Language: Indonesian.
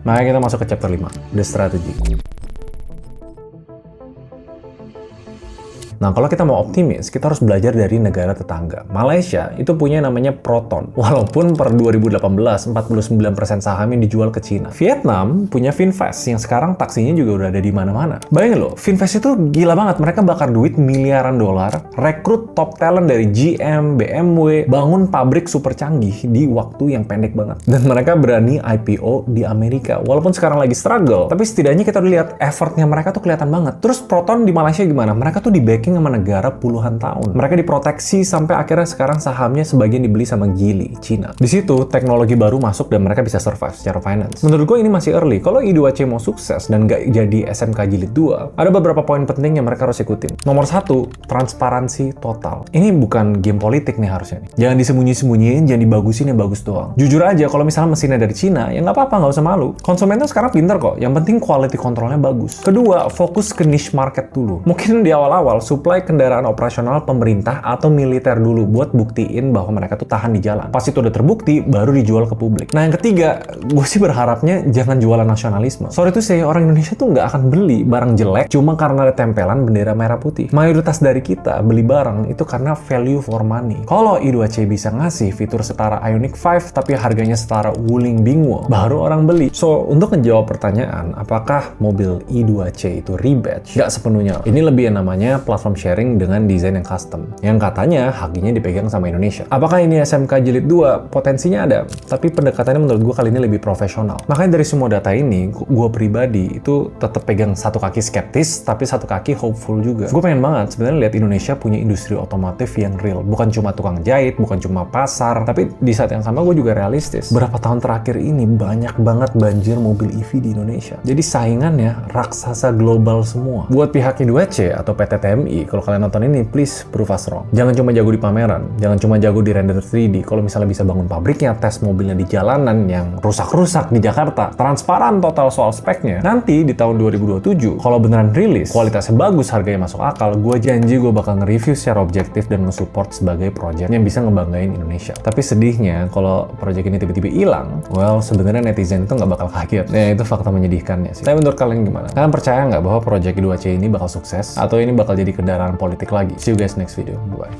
Makanya kita masuk ke chapter 5, The Strategy. Nah, kalau kita mau optimis, kita harus belajar dari negara tetangga. Malaysia itu punya namanya Proton. Walaupun per 2018, 49% sahamnya dijual ke Cina. Vietnam punya Finvest yang sekarang taksinya juga udah ada di mana-mana. Bayangin loh, Finvest itu gila banget. Mereka bakar duit miliaran dolar, rekrut top talent dari GM, BMW, bangun pabrik super canggih di waktu yang pendek banget. Dan mereka berani IPO di Amerika. Walaupun sekarang lagi struggle, tapi setidaknya kita udah lihat effortnya mereka tuh kelihatan banget. Terus Proton di Malaysia gimana? Mereka tuh di backing sama negara puluhan tahun. Mereka diproteksi sampai akhirnya sekarang sahamnya sebagian dibeli sama Geely, Cina. Di situ teknologi baru masuk dan mereka bisa survive secara finance. Menurut gue ini masih early. Kalau I2C mau sukses dan nggak jadi SMK Jilid 2, ada beberapa poin penting yang mereka harus ikutin. Nomor 1, transparansi total. Ini bukan game politik nih harusnya nih. Jangan disembunyi-sembunyiin, jangan dibagusin yang bagus doang. Jujur aja, kalau misalnya mesinnya dari Cina, ya nggak apa-apa, nggak usah malu. Konsumen tuh sekarang pinter kok. Yang penting quality controlnya bagus. Kedua, fokus ke niche market dulu. Mungkin di awal-awal supply kendaraan operasional pemerintah atau militer dulu buat buktiin bahwa mereka tuh tahan di jalan. Pas itu udah terbukti, baru dijual ke publik. Nah, yang ketiga, gue sih berharapnya jangan jualan nasionalisme. Sorry tuh saya, orang Indonesia tuh nggak akan beli barang jelek cuma karena ada tempelan bendera merah putih. Mayoritas dari kita beli barang itu karena value for money. Kalau I2C bisa ngasih fitur setara Ioniq 5 tapi harganya setara Wuling Bingwo, baru orang beli. So, untuk menjawab pertanyaan, apakah mobil I2C itu rebadge? Nggak sepenuhnya. Ini lebih yang namanya platform sharing dengan desain yang custom, yang katanya haknya dipegang sama Indonesia. Apakah ini SMK Jilid 2? Potensinya ada, tapi pendekatannya menurut gue kali ini lebih profesional. Makanya dari semua data ini, gue pribadi itu tetap pegang satu kaki skeptis, tapi satu kaki hopeful juga. Gue pengen banget sebenarnya lihat Indonesia punya industri otomotif yang real, bukan cuma tukang jahit, bukan cuma pasar, tapi di saat yang sama gue juga realistis. Berapa tahun terakhir ini banyak banget banjir mobil EV di Indonesia. Jadi saingannya raksasa global semua. Buat pihak I2C atau PT TMI, kalau kalian nonton ini, please prove us wrong. Jangan cuma jago di pameran, jangan cuma jago di render 3D. Kalau misalnya bisa bangun pabriknya, tes mobilnya di jalanan yang rusak-rusak di Jakarta, transparan total soal speknya, nanti di tahun 2027, kalau beneran rilis, kualitasnya bagus, harganya masuk akal, gue janji gue bakal nge-review secara objektif dan nge-support sebagai project yang bisa ngebanggain Indonesia. Tapi sedihnya, kalau project ini tiba-tiba hilang, well, sebenarnya netizen itu nggak bakal kaget. Ya, itu fakta menyedihkannya sih. Tapi menurut kalian gimana? Kalian percaya nggak bahwa project I2C ini bakal sukses? Atau ini bakal jadi kendaraan politik lagi? See you guys next video. Bye.